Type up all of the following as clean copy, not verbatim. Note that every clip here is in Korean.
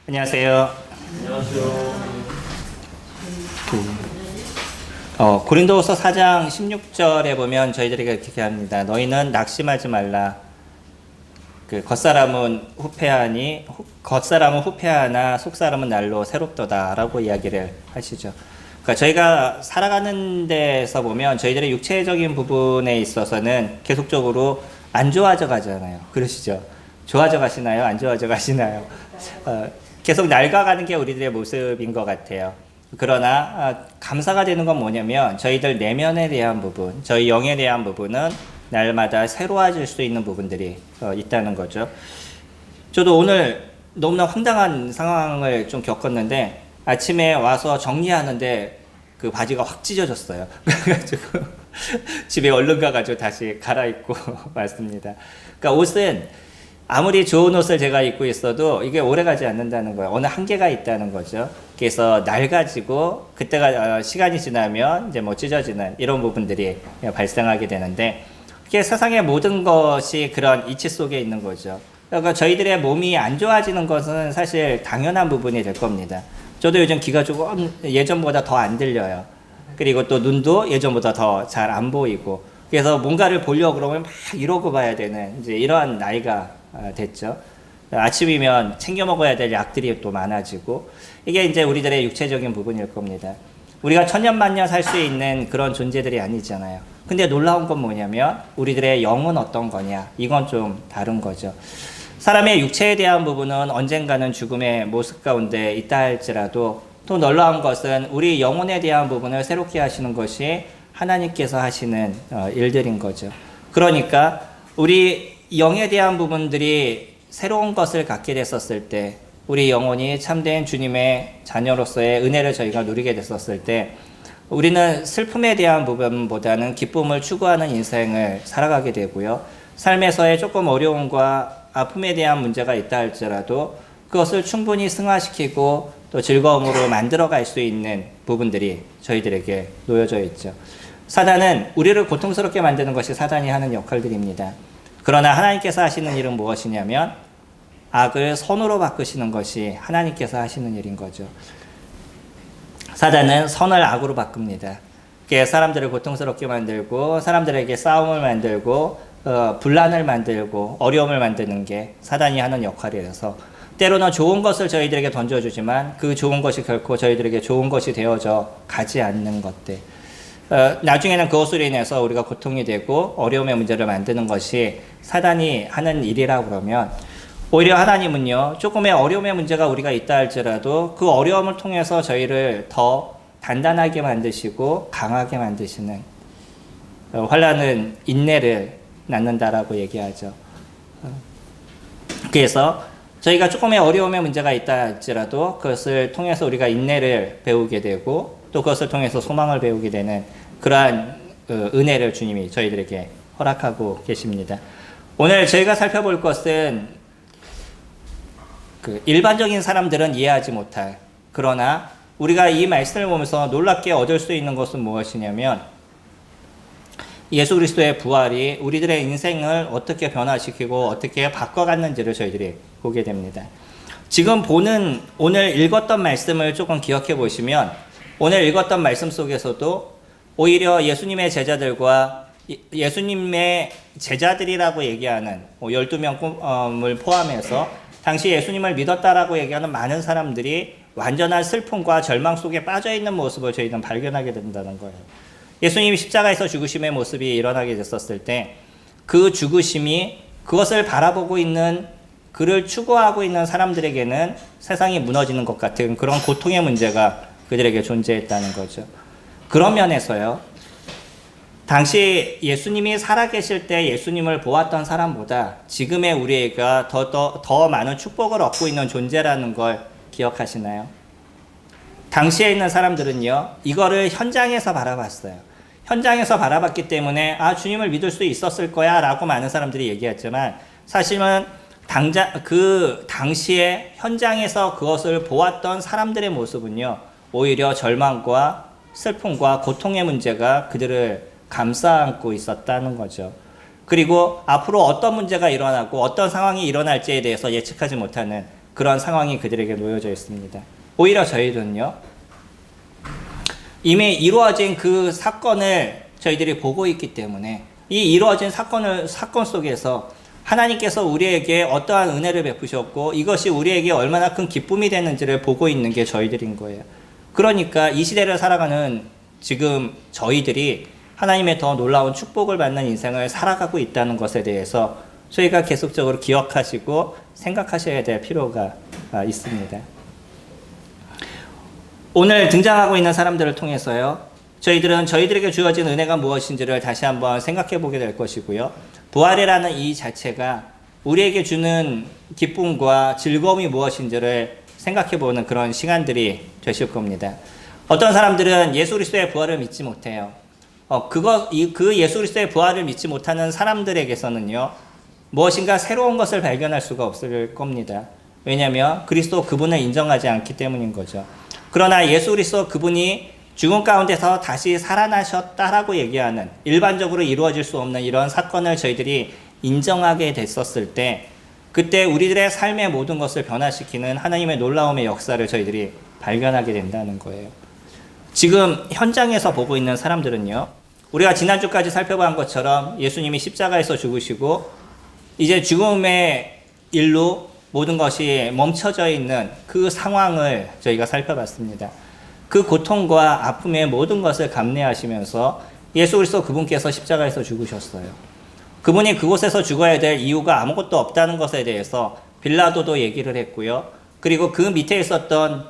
안녕하세요. 안녕하세요. 고린도후서 4장 16절에 보면 저희들에게 이렇게 합니다. 너희는 낙심하지 말라. 겉사람은 후패하나 속사람은 날로 새롭도다라고 이야기를 하시죠. 그러니까 저희가 살아가는 데서 보면 저희들의 육체적인 부분에 있어서는 계속적으로 안 좋아져 가잖아요. 그러시죠? 좋아져 가시나요? 안 좋아져 가시나요? 계속 낡아가는 게 우리들의 모습인 것 같아요. 그러나 감사가 되는 건 뭐냐면 저희들 내면에 대한 부분, 저희 영에 대한 부분은 날마다 새로워질 수 있는 부분들이 있다는 거죠. 저도 오늘 너무나 황당한 상황을 좀 겪었는데 아침에 와서 정리하는데 그 바지가 확 찢어졌어요. 그래가지고 집에 얼른 가가지고 다시 갈아입고 왔습니다. 그러니까 옷은 아무리 좋은 옷을 제가 입고 있어도 이게 오래가지 않는다는 거예요. 어느 한계가 있다는 거죠. 그래서 낡아지고 그때가 시간이 지나면 이제 뭐 찢어지는 이런 부분들이 발생하게 되는데 이게 세상의 모든 것이 그런 이치 속에 있는 거죠. 그러니까 저희들의 몸이 안 좋아지는 것은 사실 당연한 부분이 될 겁니다. 저도 요즘 귀가 조금 예전보다 더 안 들려요. 그리고 또 눈도 예전보다 더 잘 안 보이고 그래서 뭔가를 보려고 그러면 막 이러고 봐야 되는 이제 이러한 나이가 됐죠. 아침이면 챙겨 먹어야 될 약들이 또 많아지고 이게 이제 우리들의 육체적인 부분일 겁니다. 우리가 천년만년 살 수 있는 그런 존재들이 아니잖아요. 근데 놀라운 건 뭐냐면 우리들의 영은 어떤 거냐, 이건 좀 다른 거죠. 사람의 육체에 대한 부분은 언젠가는 죽음의 모습 가운데 있다 할지라도 또 놀라운 것은 우리 영혼에 대한 부분을 새롭게 하시는 것이 하나님께서 하시는 일들인 거죠. 그러니까 우리 영에 대한 부분들이 새로운 것을 갖게 됐었을 때 우리 영혼이 참된 주님의 자녀로서의 은혜를 저희가 누리게 됐었을 때 우리는 슬픔에 대한 부분보다는 기쁨을 추구하는 인생을 살아가게 되고요. 삶에서의 조금 어려움과 아픔에 대한 문제가 있다 할지라도 그것을 충분히 승화시키고 또 즐거움으로 만들어갈 수 있는 부분들이 저희들에게 놓여져 있죠. 사단은 우리를 고통스럽게 만드는 것이 사단이 하는 역할들입니다. 그러나 하나님께서 하시는 일은 무엇이냐면 악을 선으로 바꾸시는 것이 하나님께서 하시는 일인 거죠. 사단은 선을 악으로 바꿉니다. 그게 사람들을 고통스럽게 만들고 사람들에게 싸움을 만들고 분란을 만들고 어려움을 만드는 게 사단이 하는 역할이라서 때로는 좋은 것을 저희들에게 던져주지만 그 좋은 것이 결코 저희들에게 좋은 것이 되어져 가지 않는 것들, 나중에는 그것으로 인해서 우리가 고통이 되고 어려움의 문제를 만드는 것이 사단이 하는 일이라고 그러면 오히려 하나님은요, 조금의 어려움의 문제가 우리가 있다 할지라도 그 어려움을 통해서 저희를 더 단단하게 만드시고 강하게 만드시는, 환난은 인내를 낳는다라고 얘기하죠. 그래서 저희가 조금의 어려움의 문제가 있다 할지라도 그것을 통해서 우리가 인내를 배우게 되고 또 그것을 통해서 소망을 배우게 되는 그러한 은혜를 주님이 저희들에게 허락하고 계십니다. 오늘 저희가 살펴볼 것은 일반적인 사람들은 이해하지 못할, 그러나 우리가 이 말씀을 보면서 놀랍게 얻을 수 있는 것은 무엇이냐면 예수 그리스도의 부활이 우리들의 인생을 어떻게 변화시키고 어떻게 바꿔갔는지를 저희들이 보게 됩니다. 지금 보는 오늘 읽었던 말씀을 조금 기억해 보시면 오늘 읽었던 말씀 속에서도 오히려 예수님의 제자들과 예수님의 제자들이라고 얘기하는 12명을 포함해서 당시 예수님을 믿었다라고 얘기하는 많은 사람들이 완전한 슬픔과 절망 속에 빠져있는 모습을 저희는 발견하게 된다는 거예요. 예수님이 십자가에서 죽으심의 모습이 일어나게 됐었을 때 그 죽으심이 그것을 바라보고 있는, 그를 추구하고 있는 사람들에게는 세상이 무너지는 것 같은 그런 고통의 문제가 그들에게 존재했다는 거죠. 그런 면에서요, 당시 예수님이 살아계실 때 예수님을 보았던 사람보다 지금의 우리가 더 많은 축복을 얻고 있는 존재라는 걸 기억하시나요? 당시에 있는 사람들은요, 이거를 현장에서 바라봤어요. 현장에서 바라봤기 때문에 주님을 믿을 수 있었을 거야 라고 많은 사람들이 얘기했지만 사실은 그 당시에 현장에서 그것을 보았던 사람들의 모습은요, 오히려 절망과 슬픔과 고통의 문제가 그들을 감싸 안고 있었다는 거죠. 그리고 앞으로 어떤 문제가 일어나고 어떤 상황이 일어날지에 대해서 예측하지 못하는 그런 상황이 그들에게 놓여져 있습니다. 오히려 저희들은요, 이미 이루어진 그 사건을 저희들이 보고 있기 때문에 이 이루어진 사건 속에서 하나님께서 우리에게 어떠한 은혜를 베푸셨고 이것이 우리에게 얼마나 큰 기쁨이 되는지를 보고 있는 게 저희들인 거예요. 그러니까 이 시대를 살아가는 지금 저희들이 하나님의 더 놀라운 축복을 받는 인생을 살아가고 있다는 것에 대해서 저희가 계속적으로 기억하시고 생각하셔야 될 필요가 있습니다. 오늘 등장하고 있는 사람들을 통해서요, 저희들은 저희들에게 주어진 은혜가 무엇인지를 다시 한번 생각해 보게 될 것이고요. 부활이라는 이 자체가 우리에게 주는 기쁨과 즐거움이 무엇인지를 생각해 보는 그런 시간들이 되실 겁니다. 어떤 사람들은 예수 그리스도의 부활을 믿지 못해요. 그 예수 그리스도의 부활을 믿지 못하는 사람들에게서는요, 무엇인가 새로운 것을 발견할 수가 없을 겁니다. 왜냐하면 그리스도 그분을 인정하지 않기 때문인 거죠. 그러나 예수 그리스도 그분이 죽음 가운데서 다시 살아나셨다라고 얘기하는 일반적으로 이루어질 수 없는 이런 사건을 저희들이 인정하게 됐었을 때, 그때 우리들의 삶의 모든 것을 변화시키는 하나님의 놀라움의 역사를 저희들이 발견하게 된다는 거예요. 지금 현장에서 보고 있는 사람들은요, 우리가 지난주까지 살펴본 것처럼 예수님이 십자가에서 죽으시고 이제 죽음의 일로 모든 것이 멈춰져 있는 그 상황을 저희가 살펴봤습니다. 그 고통과 아픔의 모든 것을 감내하시면서 예수 그리스도 그분께서 십자가에서 죽으셨어요. 그분이 그곳에서 죽어야 될 이유가 아무것도 없다는 것에 대해서 빌라도도 얘기를 했고요. 그리고 그 밑에 있었던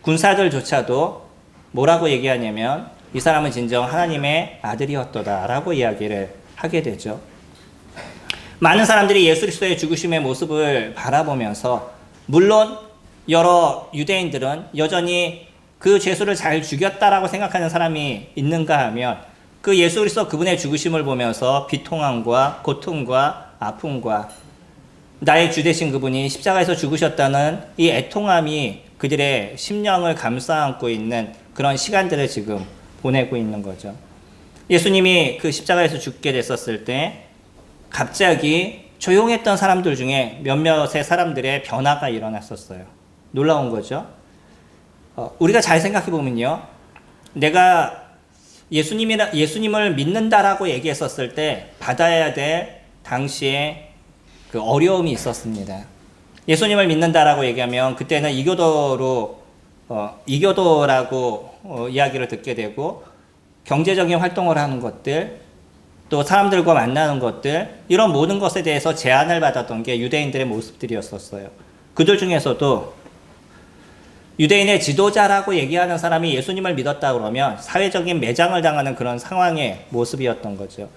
군사들조차도 뭐라고 얘기하냐면 이 사람은 진정 하나님의 아들이었도다 라고 이야기를 하게 되죠. 많은 사람들이 예수 그리스도의 죽으심의 모습을 바라보면서, 물론 여러 유대인들은 여전히 그 죄수를 잘 죽였다라고 생각하는 사람이 있는가 하면, 그 예수 그리스도 그분의 죽으심을 보면서 비통함과 고통과 아픔과 나의 주 되신 그분이 십자가에서 죽으셨다는 이 애통함이 그들의 심령을 감싸안고 있는 그런 시간들을 지금 보내고 있는 거죠. 예수님이 그 십자가에서 죽게 됐었을 때 갑자기 조용했던 사람들 중에 몇몇의 사람들의 변화가 일어났었어요. 놀라운 거죠. 우리가 잘 생각해 보면요, 내가 예수님을 믿는다라고 얘기했었을 때 받아야 될 당시에 그 어려움이 있었습니다. 예수님을 믿는다라고 얘기하면 그때는 이교도라고 이야기를 듣게 되고, 경제적인 활동을 하는 것들, 또 사람들과 만나는 것들, 이런 모든 것에 대해서 제한을 받았던 게 유대인들의 모습들이었었어요. 그들 중에서도 유대인의 지도자라고 얘기하는 사람이 예수님을 믿었다 그러면 사회적인 매장을 당하는 그런 상황의 모습이었던 거죠.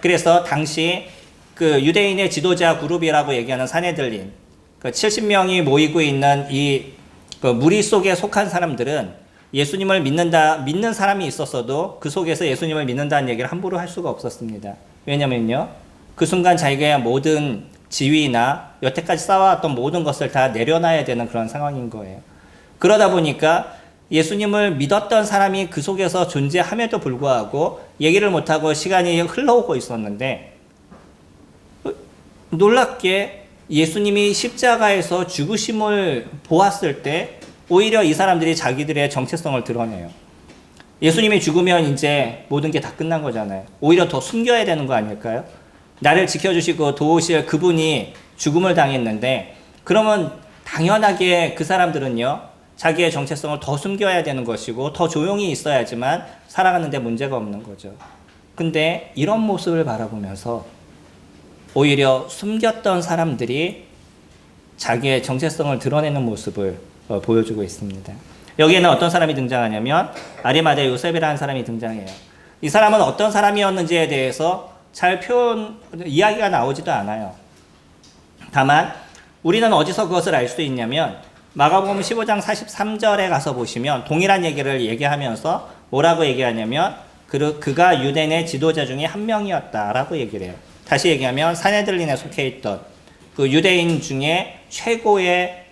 그래서 당시 그 유대인의 지도자 그룹이라고 얘기하는 사내들린 그 70명이 모이고 있는 이 그 무리 속에 속한 사람들은 예수님을 믿는 사람이 있었어도 그 속에서 예수님을 믿는다는 얘기를 함부로 할 수가 없었습니다. 왜냐면요, 그 순간 자기가 모든 지위나 여태까지 쌓아왔던 모든 것을 다 내려놔야 되는 그런 상황인 거예요. 그러다 보니까 예수님을 믿었던 사람이 그 속에서 존재함에도 불구하고 얘기를 못하고 시간이 흘러오고 있었는데, 놀랍게 예수님이 십자가에서 죽으심을 보았을 때 오히려 이 사람들이 자기들의 정체성을 드러내요. 예수님이 죽으면 이제 모든 게 다 끝난 거잖아요. 오히려 더 숨겨야 되는 거 아닐까요? 나를 지켜주시고 도우실 그분이 죽음을 당했는데, 그러면 당연하게 그 사람들은요, 자기의 정체성을 더 숨겨야 되는 것이고 더 조용히 있어야지만 살아가는데 문제가 없는 거죠. 근데 이런 모습을 바라보면서 오히려 숨겼던 사람들이 자기의 정체성을 드러내는 모습을 보여주고 있습니다. 여기에는 어떤 사람이 등장하냐면 아리마대 요셉이라는 사람이 등장해요. 이 사람은 어떤 사람이었는지에 대해서 잘 이야기가 나오지도 않아요. 다만 우리는 어디서 그것을 알 수 있냐면 마가복음 15장 43절에 가서 보시면 동일한 얘기를 얘기하면서 뭐라고 얘기하냐면 그가 유대인의 지도자 중에 한 명이었다라고 얘기를 해요. 다시 얘기하면 사네들린에 속해 있던 그 유대인 중에 최고의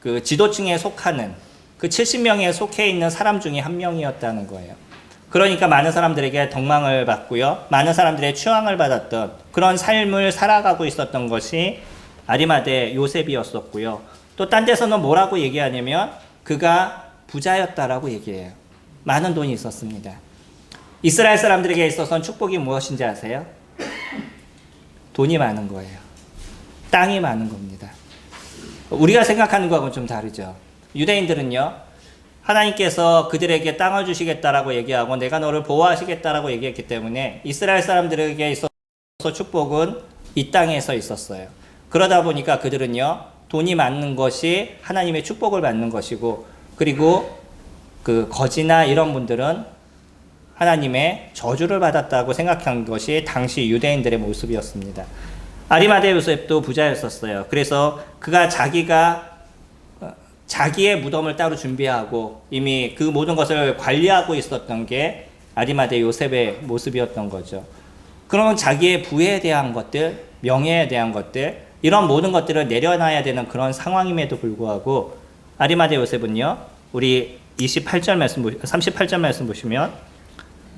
그 지도층에 속하는 그 70명에 속해 있는 사람 중에 한 명이었다는 거예요. 그러니까 많은 사람들에게 덕망을 받고요, 많은 사람들의 추앙을 받았던 그런 삶을 살아가고 있었던 것이 아리마대 요셉이었었고요. 또 딴 데서는 뭐라고 얘기하냐면 그가 부자였다라고 얘기해요. 많은 돈이 있었습니다. 이스라엘 사람들에게 있어서는 축복이 무엇인지 아세요? 돈이 많은 거예요. 땅이 많은 겁니다. 우리가 생각하는 거하고는 좀 다르죠. 유대인들은요, 하나님께서 그들에게 땅을 주시겠다라고 얘기하고 내가 너를 보호하시겠다라고 얘기했기 때문에 이스라엘 사람들에게 있어서 축복은 이 땅에서 있었어요. 그러다 보니까 그들은요, 돈이 많은 것이 하나님의 축복을 받는 것이고, 그리고 그 거지나 이런 분들은 하나님의 저주를 받았다고 생각한 것이 당시 유대인들의 모습이었습니다. 아리마대 요셉도 부자였었어요. 그래서 그가 자기의 무덤을 따로 준비하고 이미 그 모든 것을 관리하고 있었던 게 아리마대 요셉의 모습이었던 거죠. 그러면 자기의 부에 대한 것들, 명예에 대한 것들, 이런 모든 것들을 내려놔야 되는 그런 상황임에도 불구하고 아리마대 요셉은요, 우리 38절 말씀 보시면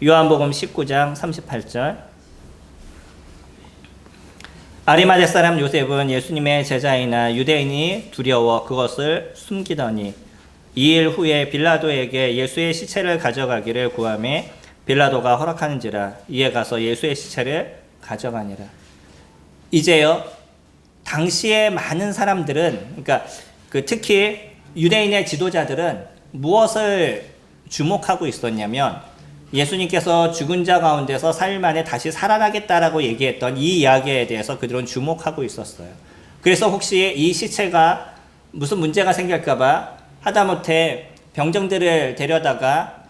요한복음 19장 38절, 아리마대 사람 요셉은 예수님의 제자이나 유대인이 두려워 그것을 숨기더니 2일 후에 빌라도에게 예수의 시체를 가져가기를 구하매 빌라도가 허락하는지라 이에 가서 예수의 시체를 가져가니라. 이제요, 당시에 많은 사람들은, 그러니까 특히 유대인의 지도자들은 무엇을 주목하고 있었냐면 예수님께서 죽은 자 가운데서 4일 만에 다시 살아나겠다라고 얘기했던 이 이야기에 대해서 그들은 주목하고 있었어요. 그래서 혹시 이 시체가 무슨 문제가 생길까봐 하다못해 병정들을 데려다가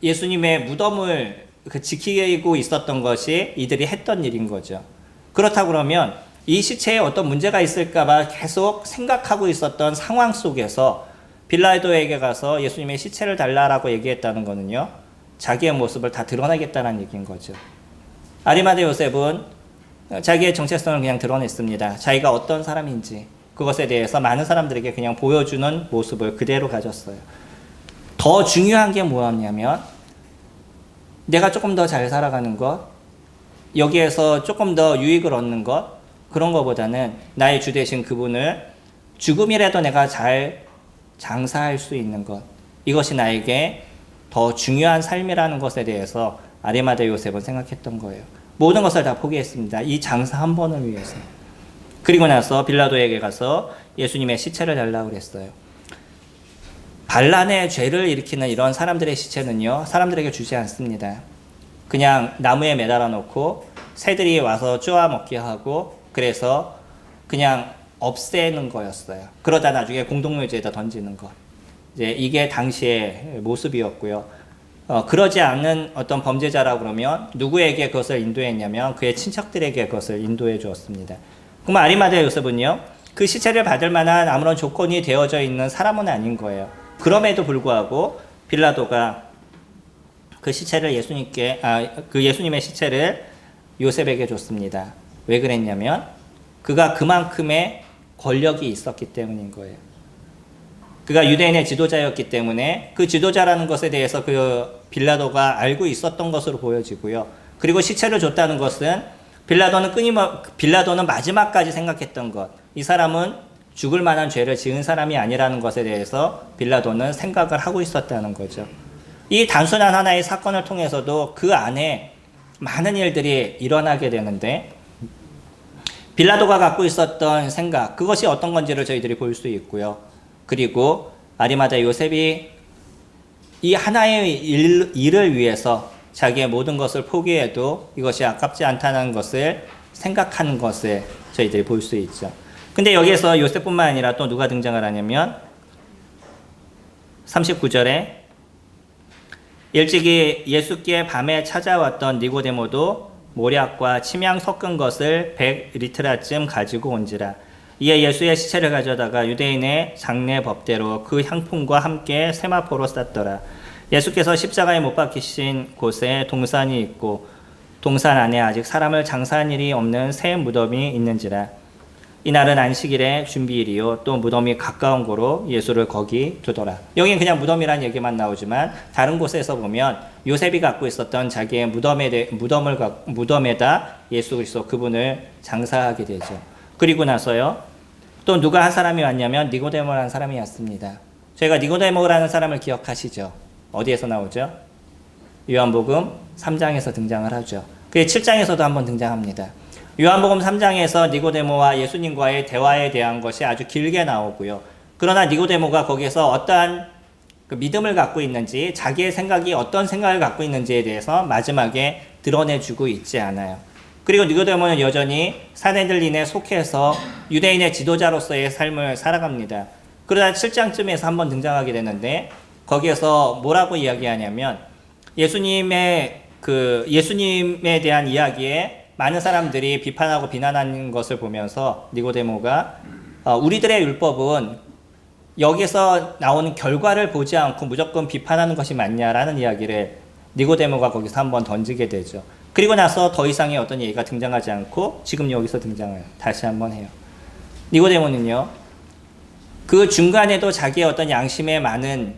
예수님의 무덤을 지키고 있었던 것이 이들이 했던 일인 거죠. 그렇다고 그러면 이 시체에 어떤 문제가 있을까봐 계속 생각하고 있었던 상황 속에서 빌라도에게 가서 예수님의 시체를 달라라고 얘기했다는 거는요, 자기의 모습을 다 드러내겠다는 얘기인 거죠. 아리마대 요셉은 자기의 정체성을 그냥 드러냈습니다. 자기가 어떤 사람인지 그것에 대해서 많은 사람들에게 그냥 보여주는 모습을 그대로 가졌어요. 더 중요한 게 뭐였냐면 내가 조금 더 잘 살아가는 것, 여기에서 조금 더 유익을 얻는 것, 그런 것보다는 나의 주 되신 그분을 죽음이라도 내가 잘 장사할 수 있는 것, 이것이 나에게 더 중요한 삶이라는 것에 대해서 아리마대 요셉은 생각했던 거예요. 모든 것을 다 포기했습니다. 이 장사 한 번을 위해서. 그리고 나서 빌라도에게 가서 예수님의 시체를 달라고 그랬어요. 반란의 죄를 일으키는 이런 사람들의 시체는요, 사람들에게 주지 않습니다. 그냥 나무에 매달아 놓고 새들이 와서 쪼아 먹게 하고, 그래서 그냥 없애는 거였어요. 그러다 나중에 공동묘지에다 던지는 것. 이제 이게 당시의 모습이었고요. 그러지 않는 어떤 범죄자라고 그러면 누구에게 그것을 인도했냐면 그의 친척들에게 그것을 인도해 주었습니다. 그러면 아리마대 요셉은요, 그 시체를 받을 만한 아무런 조건이 되어져 있는 사람은 아닌 거예요. 그럼에도 불구하고 빌라도가 그 시체를 예수님의 시체를 요셉에게 줬습니다. 왜 그랬냐면 그가 그만큼의 권력이 있었기 때문인 거예요. 그가 유대인의 지도자였기 때문에 그 지도자라는 것에 대해서 그 빌라도가 알고 있었던 것으로 보여지고요. 그리고 시체를 줬다는 것은 빌라도는 마지막까지 생각했던 것, 이 사람은 죽을 만한 죄를 지은 사람이 아니라는 것에 대해서 빌라도는 생각을 하고 있었다는 거죠. 이 단순한 하나의 사건을 통해서도 그 안에 많은 일들이 일어나게 되는데, 빌라도가 갖고 있었던 생각, 그것이 어떤 건지를 저희들이 볼 수 있고요. 그리고 아리마대 요셉이 이 하나의 일을 위해서 자기의 모든 것을 포기해도 이것이 아깝지 않다는 것을 생각하는 것을 저희들이 볼 수 있죠. 근데 여기에서 요셉뿐만 아니라 또 누가 등장을 하냐면 39절에 일찍이 예수께 밤에 찾아왔던 니고데모도 모략과 침향 섞은 것을 100리트라쯤 가지고 온지라. 이에 예수의 시체를 가져다가 유대인의 장례 법대로 그 향품과 함께 세마포로 쌌더라. 예수께서 십자가에 못 박히신 곳에 동산이 있고 동산 안에 아직 사람을 장사한 일이 없는 새 무덤이 있는지라. 이날은 안식일의 준비일이요 또 무덤이 가까운 고로 예수를 거기 두더라. 여기는 그냥 무덤이라는 얘기만 나오지만 다른 곳에서 보면 요셉이 갖고 있었던 자기의 무덤에다 예수 그리스도 그분을 장사하게 되죠. 그리고 나서요, 또 누가 한 사람이 왔냐면 니고데모라는 사람이 왔습니다. 저희가 니고데모라는 사람을 기억하시죠? 어디에서 나오죠? 요한복음 3장에서 등장을 하죠. 그게 7장에서도 한번 등장합니다. 요한복음 3장에서 니고데모와 예수님과의 대화에 대한 것이 아주 길게 나오고요. 그러나 니고데모가 거기에서 어떠한 그 믿음을 갖고 있는지, 자기의 생각이 어떤 생각을 갖고 있는지에 대해서 마지막에 드러내주고 있지 않아요. 그리고 니고데모는 여전히 사내들인에 속해서 유대인의 지도자로서의 삶을 살아갑니다. 그러다 7장쯤에서 한번 등장하게 되는데, 거기에서 뭐라고 이야기하냐면 예수님에 대한 이야기에 많은 사람들이 비판하고 비난하는 것을 보면서 니고데모가 우리들의 율법은 여기서 나오는 결과를 보지 않고 무조건 비판하는 것이 맞냐라는 이야기를 니고데모가 거기서 한번 던지게 되죠. 그리고 나서 더 이상의 어떤 얘기가 등장하지 않고 지금 여기서 등장해요. 다시 한번 해요. 니고데모는요, 그 중간에도 자기의 어떤 양심에 많은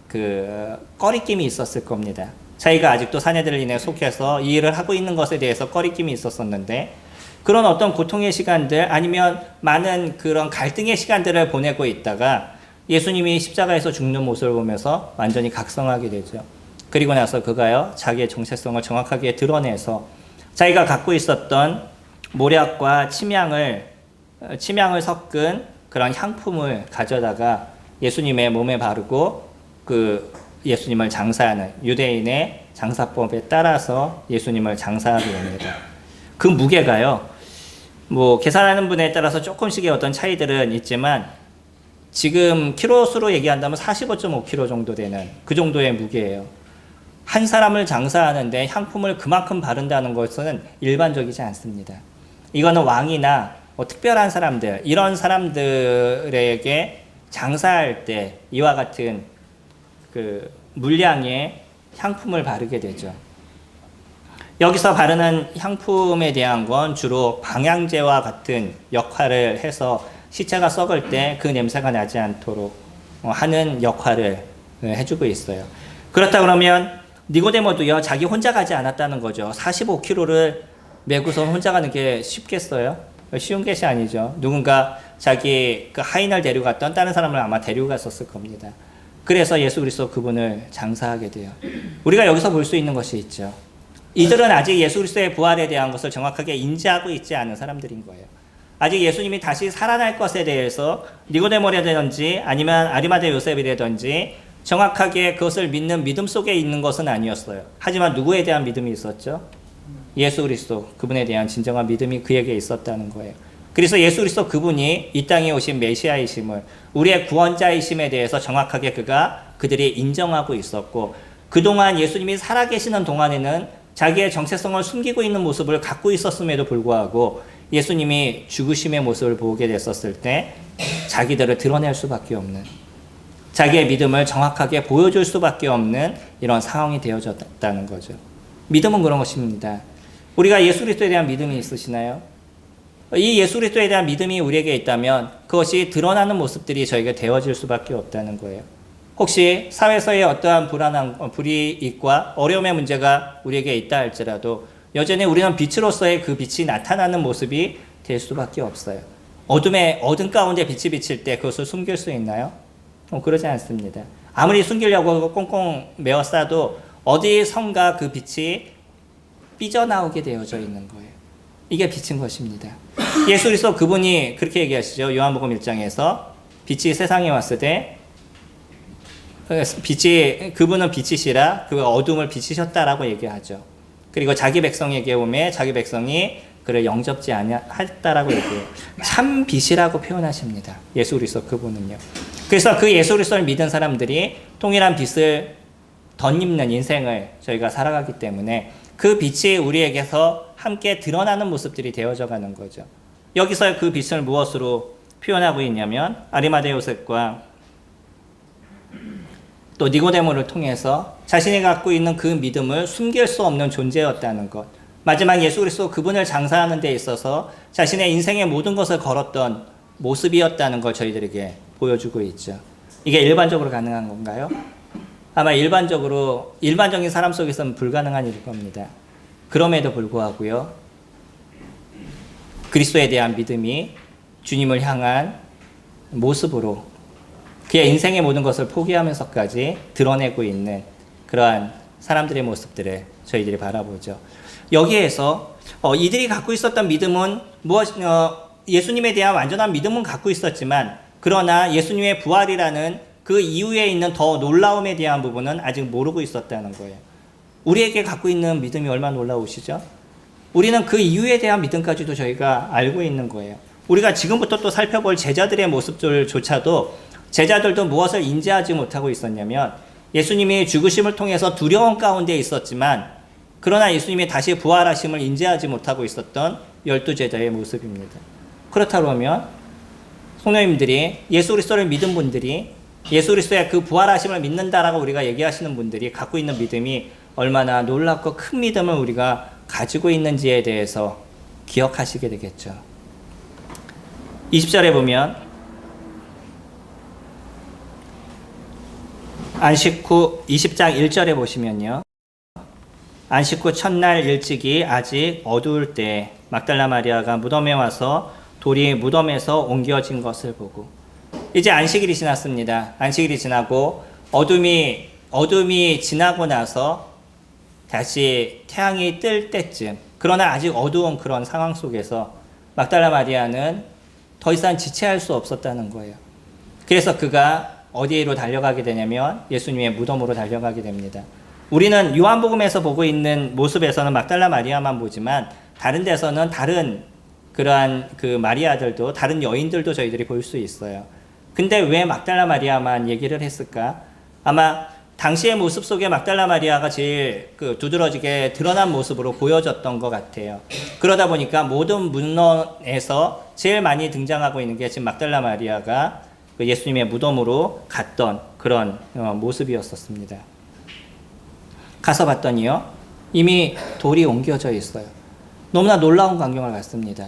그 꺼리낌이 있었을 겁니다. 자기가 아직도 사내들인에 속해서 이 일을 하고 있는 것에 대해서 꺼리낌이 있었었는데, 그런 어떤 고통의 시간들 아니면 많은 그런 갈등의 시간들을 보내고 있다가 예수님이 십자가에서 죽는 모습을 보면서 완전히 각성하게 되죠. 그리고 나서 그가요, 자기의 정체성을 정확하게 드러내서 자기가 갖고 있었던 모략과 침향을 섞은 그런 향품을 가져다가 예수님의 몸에 바르고 그 예수님을 장사하는, 유대인의 장사법에 따라서 예수님을 장사하게 됩니다. 그 무게가요, 계산하는 분에 따라서 조금씩의 어떤 차이들은 있지만 지금 키로수로 얘기한다면 45.5kg 정도 되는 그 정도의 무게예요. 한 사람을 장사하는데 향품을 그만큼 바른다는 것은 일반적이지 않습니다. 이거는 왕이나 특별한 사람들, 이런 사람들에게 장사할 때 이와 같은 그 물량의 향품을 바르게 되죠. 여기서 바르는 향품에 대한 건 주로 방향제와 같은 역할을 해서 시체가 썩을 때 그 냄새가 나지 않도록 하는 역할을 해주고 있어요. 그렇다 그러면 니고데모도요, 자기 혼자 가지 않았다는 거죠. 45kg를 메고서 혼자 가는 게 쉽겠어요? 쉬운 것이 아니죠. 누군가 자기 그 하인을 데려갔던 다른 사람을 아마 데리고 갔었을 겁니다. 그래서 예수 그리스도 그분을 장사하게 돼요. 우리가 여기서 볼 수 있는 것이 있죠. 이들은 아직 예수 그리스도의 부활에 대한 것을 정확하게 인지하고 있지 않은 사람들인 거예요. 아직 예수님이 다시 살아날 것에 대해서 니고데모라든지 아니면 아리마대 요셉이라든지 정확하게 그것을 믿는 믿음 속에 있는 것은 아니었어요. 하지만 누구에 대한 믿음이 있었죠? 예수 그리스도, 그분에 대한 진정한 믿음이 그에게 있었다는 거예요. 그래서 예수 그리스도 그분이 이 땅에 오신 메시아이심을, 우리의 구원자이심에 대해서 정확하게 그들이 인정하고 있었고, 그동안 예수님이 살아계시는 동안에는 자기의 정체성을 숨기고 있는 모습을 갖고 있었음에도 불구하고 예수님이 죽으심의 모습을 보게 됐었을 때 자기들을 드러낼 수밖에 없는, 자기의 믿음을 정확하게 보여줄 수밖에 없는 이런 상황이 되어졌다는 거죠. 믿음은 그런 것입니다. 우리가 예수 그리스도에 대한 믿음이 있으시나요? 이 예수 그리스도에 대한 믿음이 우리에게 있다면 그것이 드러나는 모습들이 저에게 되어질 수밖에 없다는 거예요. 혹시 사회에서의 어떠한 불이익과 어려움의 문제가 우리에게 있다 할지라도 여전히 우리는 빛으로서의 그 빛이 나타나는 모습이 될 수밖에 없어요. 어둠 가운데 빛이 비칠 때 그것을 숨길 수 있나요? 그러지 않습니다. 아무리 숨기려고 꽁꽁 메어 싸도 어디선가 그 빛이 삐져나오게 되어져 있는 거예요. 이게 빛인 것입니다. 예수 그리스도 그분이 그렇게 얘기하시죠. 요한복음 1장에서 빛이 세상에 왔을 때 그분은 빛이시라 그 어둠을 비치셨다라고 얘기하죠. 그리고 자기 백성에게 오매 자기 백성이 그를 영접지 아니했다라고 얘기해요. 참 빛이라고 표현하십니다. 예수 그리스도 그분은요. 그래서 그 예수 그리스도를 믿은 사람들이 동일한 빛을 덧입는 인생을 저희가 살아가기 때문에 그 빛이 우리에게서 함께 드러나는 모습들이 되어져 가는 거죠. 여기서 그 빛을 무엇으로 표현하고 있냐면 아리마대 요셉과 또 니고데모를 통해서 자신이 갖고 있는 그 믿음을 숨길 수 없는 존재였다는 것. 마지막 예수 그리스도 그분을 장사하는 데 있어서 자신의 인생의 모든 것을 걸었던 모습이었다는 걸 저희들에게 보여주고 있죠. 이게 일반적으로 가능한 건가요? 아마 일반적인 사람 속에서는 불가능한 일일 겁니다. 그럼에도 불구하고요, 그리스도에 대한 믿음이 주님을 향한 모습으로 그의 인생의 모든 것을 포기하면서까지 드러내고 있는 그러한 사람들의 모습들을 저희들이 바라보죠. 여기에서 이들이 갖고 있었던 믿음은 예수님에 대한 완전한 믿음은 갖고 있었지만, 그러나 예수님의 부활이라는 그 이후에 있는 더 놀라움에 대한 부분은 아직 모르고 있었다는 거예요. 우리에게 갖고 있는 믿음이 얼마나 놀라우시죠? 우리는 그 이후에 대한 믿음까지도 저희가 알고 있는 거예요. 우리가 지금부터 또 살펴볼 제자들의 모습들조차도 제자들도 무엇을 인지하지 못하고 있었냐면, 예수님이 죽으심을 통해서 두려움 가운데 있었지만 그러나 예수님이 다시 부활하심을 인지하지 못하고 있었던 12제자의 모습입니다. 그렇다면 성도님들이 예수 그리스도를 믿은 분들이 예수 그리스도의 그 부활하심을 믿는다라고 우리가 얘기하시는 분들이 갖고 있는 믿음이 얼마나 놀랍고 큰 믿음을 우리가 가지고 있는지에 대해서 기억하시게 되겠죠. 20절에 보면 안식 후 20장 1절에 보시면요. 안식 후 첫날 일찍이 아직 어두울 때 막달라 마리아가 무덤에 와서 돌이 무덤에서 옮겨진 것을 보고, 이제 안식일이 지났습니다. 안식일이 지나고 어둠이 지나고 나서 다시 태양이 뜰 때쯤, 그러나 아직 어두운 그런 상황 속에서 막달라 마리아는 더 이상 지체할 수 없었다는 거예요. 그래서 그가 어디로 달려가게 되냐면 예수님의 무덤으로 달려가게 됩니다. 우리는 요한복음에서 보고 있는 모습에서는 막달라 마리아만 보지만 다른 데서는 다른 그러한 그 마리아들도, 다른 여인들도 저희들이 볼 수 있어요. 근데 왜 막달라 마리아만 얘기를 했을까? 아마 당시의 모습 속에 막달라 마리아가 제일 두드러지게 드러난 모습으로 보여졌던 것 같아요. 그러다 보니까 모든 문헌에서 제일 많이 등장하고 있는 게 지금 막달라 마리아가 예수님의 무덤으로 갔던 그런 모습이었었습니다. 가서 봤더니요, 이미 돌이 옮겨져 있어요. 너무나 놀라운 광경을 봤습니다.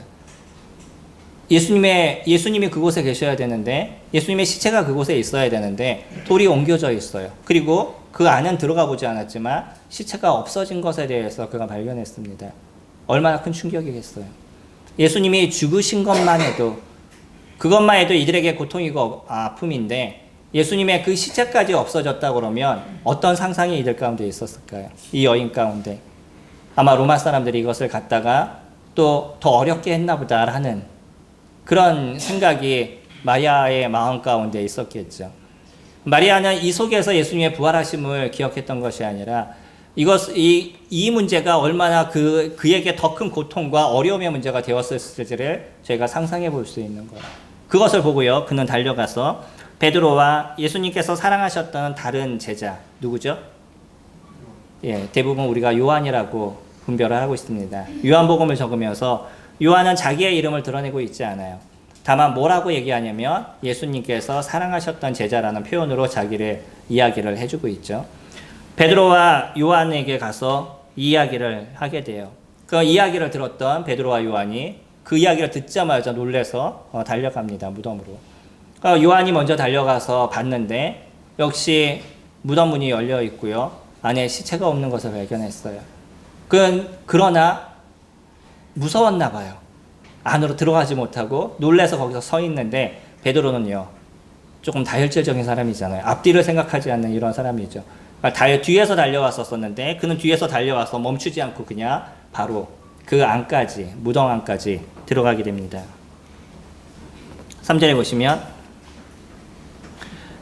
예수님이 그곳에 계셔야 되는데, 예수님의 시체가 그곳에 있어야 되는데 돌이 옮겨져 있어요. 그리고 그 안은 들어가 보지 않았지만 시체가 없어진 것에 대해서 그가 발견했습니다. 얼마나 큰 충격이겠어요. 예수님이 죽으신 그것만 해도 이들에게 고통이고 아픔인데, 예수님의 그 시체까지 없어졌다 그러면 어떤 상상이 이들 가운데 있었을까요? 이 여인 가운데. 아마 로마 사람들이 이것을 갖다가 또 더 어렵게 했나 보다 하는 그런 생각이 마리아의 마음 가운데 있었겠죠. 마리아는 이 속에서 예수님의 부활하심을 기억했던 것이 아니라 이 문제가 얼마나 그에게 더 큰 고통과 어려움의 문제가 되었을지를 저희가 상상해 볼 수 있는 거예요. 그것을 보고요, 그는 달려가서 베드로와 예수님께서 사랑하셨던 다른 제자, 누구죠? 대부분 우리가 요한이라고 분별을 하고 있습니다. 요한복음을 적으면서 요한은 자기의 이름을 드러내고 있지 않아요. 다만 뭐라고 얘기하냐면 예수님께서 사랑하셨던 제자라는 표현으로 자기를 이야기를 해주고 있죠. 베드로와 요한에게 가서 이 이야기를 하게 돼요. 그 이야기를 들었던 베드로와 요한이 그 이야기를 듣자마자 놀라서 달려갑니다. 무덤으로. 요한이 먼저 달려가서 봤는데 역시 무덤 문이 열려 있고요. 안에 시체가 없는 것을 발견했어요. 그러나 무서웠나 봐요. 안으로 들어가지 못하고 놀라서 거기서 서 있는데, 베드로는요, 조금 다혈질적인 사람이잖아요. 앞뒤를 생각하지 않는 이런 사람이죠. 뒤에서 달려왔었는데 그는 뒤에서 달려와서 멈추지 않고 그냥 바로 그 안까지, 무덤 안까지 들어가게 됩니다. 3절에 보시면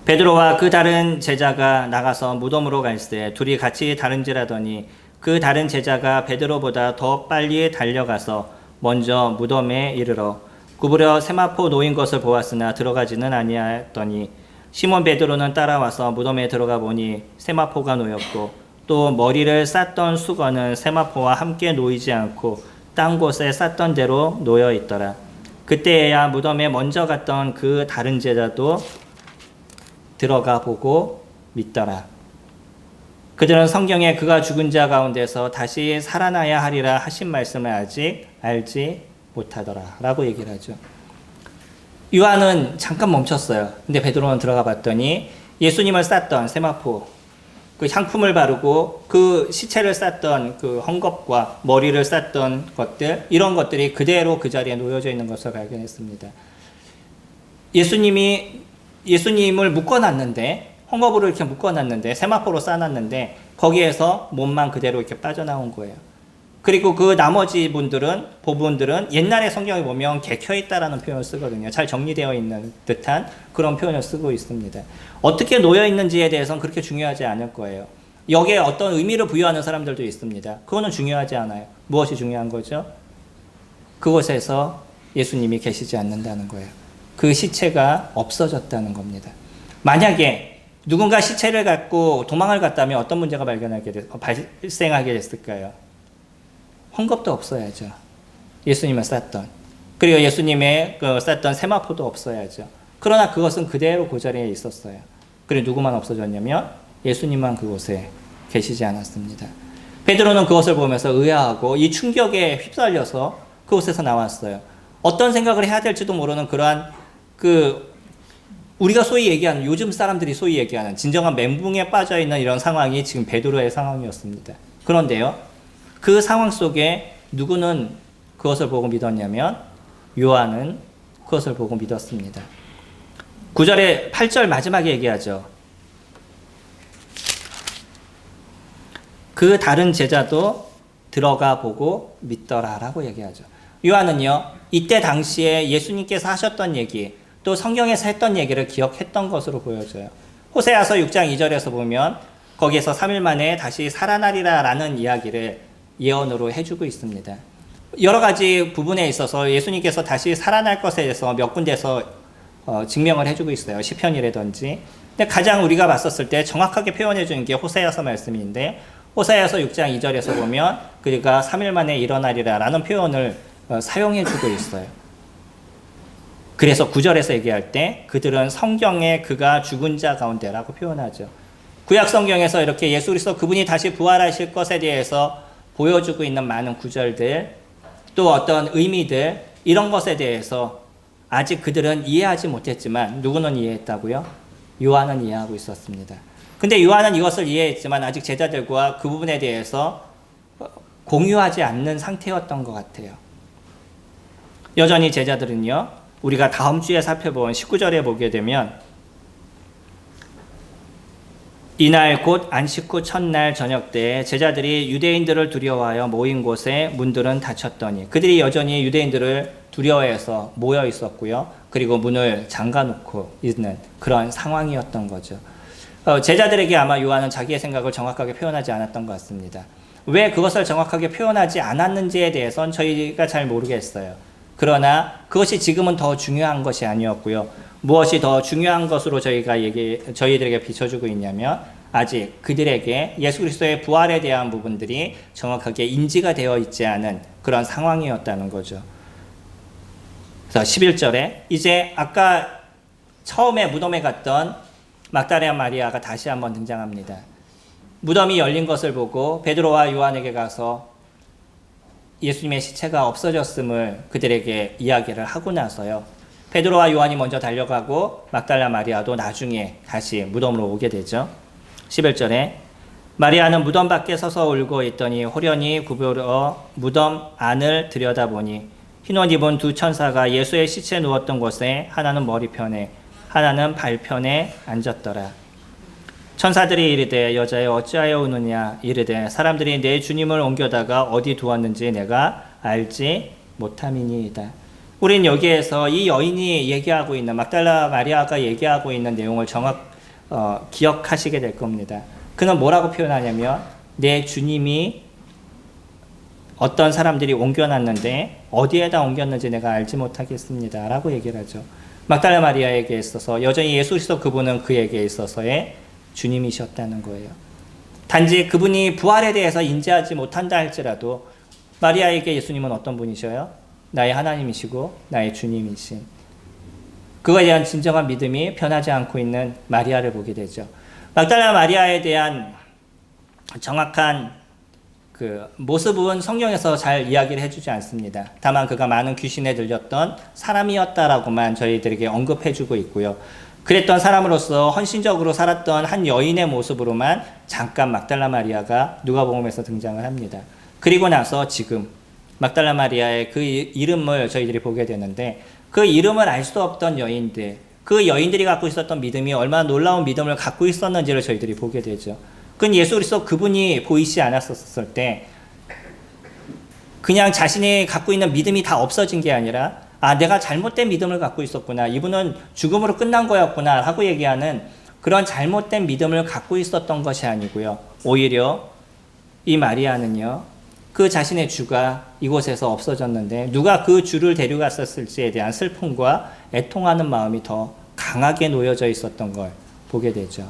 베드로와 그 다른 제자가 나가서 무덤으로 갈새 둘이 같이 다른질하더니 그 다른 제자가 베드로보다 더 빨리 달려가서 먼저 무덤에 이르러 구부려 세마포 놓인 것을 보았으나 들어가지는 아니하였더니 시몬 베드로는 따라와서 무덤에 들어가 보니 세마포가 놓였고 또 머리를 쌌던 수건은 세마포와 함께 놓이지 않고 딴 곳에 쌌던 대로 놓여 있더라. 그때야 무덤에 먼저 갔던 그 다른 제자도 들어가 보고 믿더라. 그들은 성경에 그가 죽은 자 가운데서 다시 살아나야 하리라 하신 말씀을 아직 알지 못하더라 라고 얘기를 하죠. 요한은 잠깐 멈췄어요. 근데 베드로는 들어가 봤더니 예수님을 쌌던 세마포, 그 향품을 바르고 그 시체를 쌌던 그 헝겊과 머리를 쌌던 것들, 이런 것들이 그대로 그 자리에 놓여져 있는 것을 발견했습니다. 예수님을 묶어놨는데, 헝겊으로 이렇게 묶어놨는데, 세마포로 싸놨는데, 거기에서 몸만 그대로 이렇게 빠져나온 거예요. 그리고 그 나머지 부분들은 옛날에 성경에 보면 개켜있다라는 표현을 쓰거든요. 잘 정리되어 있는 듯한 그런 표현을 쓰고 있습니다. 어떻게 놓여 있는지에 대해서는 그렇게 중요하지 않을 거예요. 여기에 어떤 의미를 부여하는 사람들도 있습니다. 그거는 중요하지 않아요. 무엇이 중요한 거죠? 그곳에서 예수님이 계시지 않는다는 거예요. 그 시체가 없어졌다는 겁니다. 만약에 누군가 시체를 갖고 도망을 갔다면 어떤 문제가 발생하게 됐을까요? 헝겊도 없어야죠. 예수님을 쌌던. 그리고 예수님의 쌌던 세마포도 없어야죠. 그러나 그것은 그대로 그 자리에 있었어요. 그리고 누구만 없어졌냐면 예수님만 그곳에 계시지 않았습니다. 베드로는 그것을 보면서 의아하고 이 충격에 휩쓸려서 그곳에서 나왔어요. 어떤 생각을 해야 될지도 모르는 그러한 우리가 소위 얘기하는, 요즘 사람들이 소위 얘기하는 진정한 멘붕에 빠져있는 이런 상황이 지금 베드로의 상황이었습니다. 그런데요, 그 상황 속에 누구는 그것을 보고 믿었냐면 요한은 그것을 보고 믿었습니다. 9절에 8절 마지막에 얘기하죠. 그 다른 제자도 들어가 보고 믿더라 라고 얘기하죠. 요한은요, 이때 당시에 예수님께서 하셨던 얘기, 또 성경에서 했던 얘기를 기억했던 것으로 보여져요. 호세아서 6장 2절에서 보면 거기에서 3일 만에 다시 살아나리라 라는 이야기를 예언으로 해주고 있습니다. 여러 가지 부분에 있어서 예수님께서 다시 살아날 것에 대해서 몇 군데서 증명을 해주고 있어요. 시편이라든지. 근데 가장 우리가 봤었을 때 정확하게 표현해 주는 게 호세아서 말씀인데, 호세아서 6장 2절에서 보면 그가 3일 만에 일어나리라 라는 표현을 사용해 주고 있어요. 그래서 9절에서 얘기할 때 그들은 성경에 그가 죽은 자 가운데라고 표현하죠. 구약 성경에서 이렇게 예수 그리스도 그분이 다시 부활하실 것에 대해서 보여주고 있는 많은 구절들, 또 어떤 의미들, 이런 것에 대해서 아직 그들은 이해하지 못했지만 누구는 이해했다고요? 요한은 이해하고 있었습니다. 근데 요한은 이것을 이해했지만 아직 제자들과 그 부분에 대해서 공유하지 않는 상태였던 것 같아요. 여전히 제자들은요, 우리가 다음 주에 살펴본 19절에 보게 되면 이날 곧 안식 후 첫날 저녁 때 제자들이 유대인들을 두려워하여 모인 곳에 문들은 닫혔더니, 그들이 여전히 유대인들을 두려워해서 모여 있었고요. 그리고 문을 잠가놓고 있는 그런 상황이었던 거죠. 제자들에게 아마 요한은 자기의 생각을 정확하게 표현하지 않았던 것 같습니다. 왜 그것을 정확하게 표현하지 않았는지에 대해서는 저희가 잘 모르겠어요. 그러나 그것이 지금은 더 중요한 것이 아니었고요. 무엇이 더 중요한 것으로 저희들에게 비춰주고 있냐면, 아직 그들에게 예수 그리스도의 부활에 대한 부분들이 정확하게 인지가 되어 있지 않은 그런 상황이었다는 거죠. 그래서 11절에 이제 아까 처음에 무덤에 갔던 막달라 마리아가 다시 한번 등장합니다. 무덤이 열린 것을 보고 베드로와 요한에게 가서 예수님의 시체가 없어졌음을 그들에게 이야기를 하고 나서요, 베드로와 요한이 먼저 달려가고 막달라 마리아도 나중에 다시 무덤으로 오게 되죠. 11절에 마리아는 무덤 밖에 서서 울고 있더니 호련히 구부러 무덤 안을 들여다보니 흰 옷 입은 두 천사가 예수의 시체에 누웠던 곳에 하나는 머리편에 하나는 발편에 앉았더라. 천사들이 이르되 여자여 어찌하여 우느냐, 이르되 사람들이 내 주님을 옮겨다가 어디 두었는지 내가 알지 못함이니이다. 우린 여기에서 이 여인이 얘기하고 있는, 막달라 마리아가 얘기하고 있는 내용을 기억하시게 될 겁니다. 그는 뭐라고 표현하냐면, 내 주님이 어떤 사람들이 옮겨놨는데 어디에다 옮겼는지 내가 알지 못하겠습니다 라고 얘기를 하죠. 막달라 마리아에게 있어서 여전히 예수 그리스도 그분은 그에게 있어서의 주님이셨다는 거예요. 단지 그분이 부활에 대해서 인지하지 못한다 할지라도 마리아에게 예수님은 어떤 분이셔요? 나의 하나님이시고 나의 주님이신, 그거에 대한 진정한 믿음이 변하지 않고 있는 마리아를 보게 되죠. 막달라 마리아에 대한 정확한 그 모습은 성경에서 잘 이야기를 해주지 않습니다. 다만 그가 많은 귀신에 들렸던 사람이었다라고만 저희들에게 언급해주고 있고요. 그랬던 사람으로서 헌신적으로 살았던 한 여인의 모습으로만 잠깐 막달라 마리아가 누가복음에서 등장을 합니다. 그리고 나서 지금 막달라 마리아의 그 이름을 저희들이 보게 되는데, 그 이름을 알 수 없던 여인들, 그 여인들이 갖고 있었던 믿음이 얼마나 놀라운 믿음을 갖고 있었는지를 저희들이 보게 되죠. 그건 예수 그리스도 그분이 보이지 않았었을 때 그냥 자신이 갖고 있는 믿음이 다 없어진 게 아니라 내가 잘못된 믿음을 갖고 있었구나. 이분은 죽음으로 끝난 거였구나 하고 얘기하는 그런 잘못된 믿음을 갖고 있었던 것이 아니고요. 오히려 이 마리아는요. 그 자신의 주가 이곳에서 없어졌는데 누가 그 주를 데려갔었을지에 대한 슬픔과 애통하는 마음이 더 강하게 놓여져 있었던 걸 보게 되죠.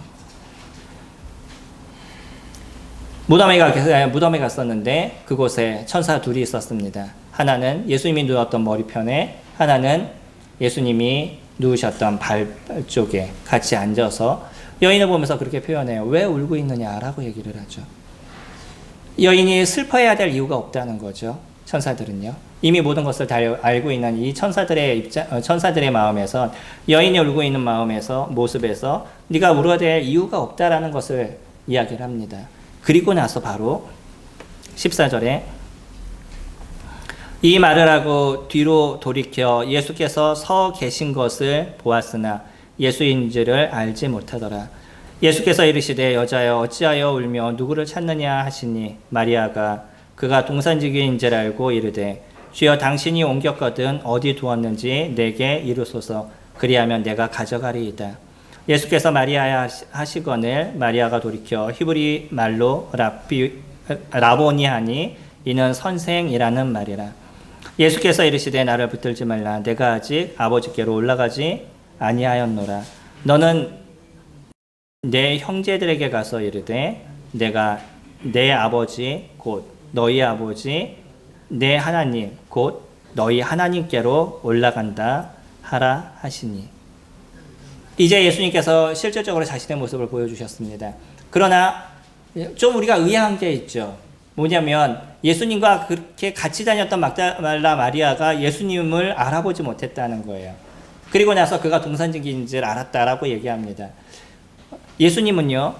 무덤에 갔었는데 그곳에 천사 둘이 있었습니다. 하나는 예수님이 누웠던 머리편에, 하나는 예수님이 누우셨던 발 쪽에 같이 앉아서 여인을 보면서 그렇게 표현해요. 왜 울고 있느냐라고 얘기를 하죠. 여인이 슬퍼해야 될 이유가 없다는 거죠. 천사들은요. 이미 모든 것을 다 알고 있는 이 천사들의 마음에서, 여인이 울고 있는 모습에서 네가 울어야 될 이유가 없다라는 것을 이야기를 합니다. 그리고 나서 바로 14절에 이 말을 하고 뒤로 돌이켜 예수께서 서 계신 것을 보았으나 예수인 줄을 알지 못하더라. 예수께서 이르시되 여자여 어찌하여 울며 누구를 찾느냐 하시니 마리아가 그가 동산지기인 줄 알고 이르되 주여 당신이 옮겼거든 어디 두었는지 내게 이르소서 그리하면 내가 가져가리이다. 예수께서 마리아야 하시거늘 마리아가 돌이켜 히브리 말로 라보니 하니 이는 선생이라는 말이라. 예수께서 이르시되 나를 붙들지 말라. 내가 아직 아버지께로 올라가지 아니하였노라. 너는 내 형제들에게 가서 이르되 내가 내 아버지 곧 너희 아버지 내 하나님 곧 너희 하나님께로 올라간다 하라 하시니. 이제 예수님께서 실질적으로 자신의 모습을 보여주셨습니다. 그러나 좀 우리가 의아한 게 있죠. 뭐냐면 예수님과 그렇게 같이 다녔던 막달라 마리아가 예수님을 알아보지 못했다는 거예요. 그리고 나서 그가 동산지기인 줄 알았다라고 얘기합니다. 예수님은요,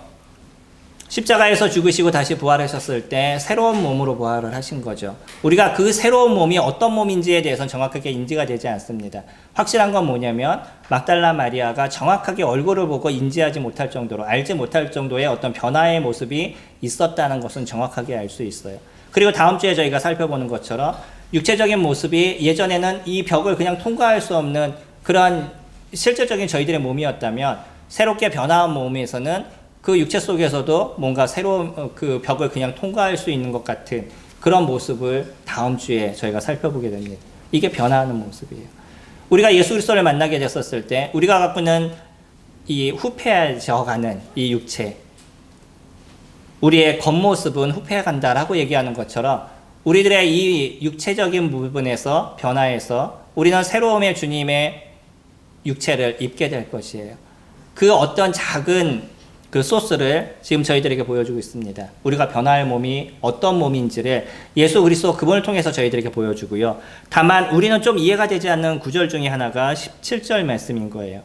십자가에서 죽으시고 다시 부활하셨을 때 새로운 몸으로 부활을 하신 거죠. 우리가 그 새로운 몸이 어떤 몸인지에 대해서는 정확하게 인지가 되지 않습니다. 확실한 건 뭐냐면 막달라 마리아가 정확하게 얼굴을 보고 인지하지 못할 정도로, 알지 못할 정도의 어떤 변화의 모습이 있었다는 것은 정확하게 알 수 있어요. 그리고 다음 주에 저희가 살펴보는 것처럼 육체적인 모습이 예전에는 이 벽을 그냥 통과할 수 없는 그런 실질적인 저희들의 몸이었다면 새롭게 변화한 몸에서는 그 육체 속에서도 뭔가 새로운 그 벽을 그냥 통과할 수 있는 것 같은 그런 모습을 다음 주에 저희가 살펴보게 됩니다. 이게 변화하는 모습이에요. 우리가 예수 그리스도를 만나게 됐었을 때 우리가 갖고 있는 이 후패해져가는 이 육체, 우리의 겉모습은 후패해간다라고 얘기하는 것처럼 우리들의 이 육체적인 부분에서 변화해서 우리는 새로움의 주님의 육체를 입게 될 것이에요. 그 어떤 작은 그 소스를 지금 저희들에게 보여주고 있습니다. 우리가 변화할 몸이 어떤 몸인지를 예수 그리스도 그분을 통해서 저희들에게 보여주고요. 다만 우리는 좀 이해가 되지 않는 구절 중에 하나가 17절 말씀인 거예요.